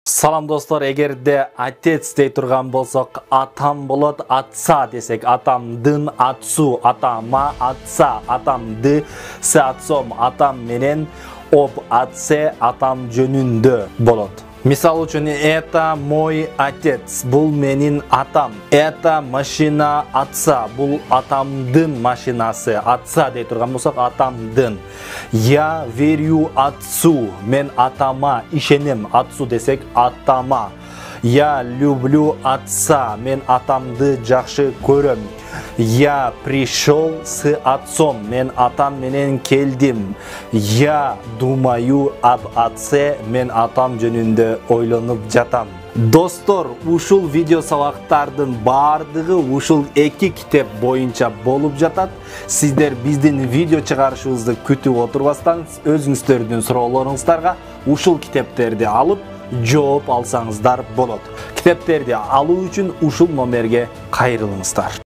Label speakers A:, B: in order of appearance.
A: Салам достор, эгерде отец дей турган болсок, атам болот, атса десек, атамдын атсу, атама атса, атамды се атсом, атам менен об атсе атам жөнүндө болот. Мисал үчүн, это мой отец, бул менин атам. Это машина отца, бул атамдын машинасы. Отца дей турган болсок, атамдын. Я верю отцу, мен атама ишенем. Отцу десек, атама. Я люблю отца, мен атамды жакшы көрөм. Я пришел с отцом, мен атам менен келдим. Я думаю об отце, мен атам жөнүндө ойлонуп жатам. Достор, ушул видео сабактардын бардыгы ушул 2 китеп боюнча болуп жатат. Сиздер биздин видео чыгарышыбызды күтүп отурбастан өзүңүздөрдүн суроолоруңуздарга ушул китептерди алып жооп алсаңыздар болот. Китептерди алуу үчүн ушул номерге кайрылыңыздар.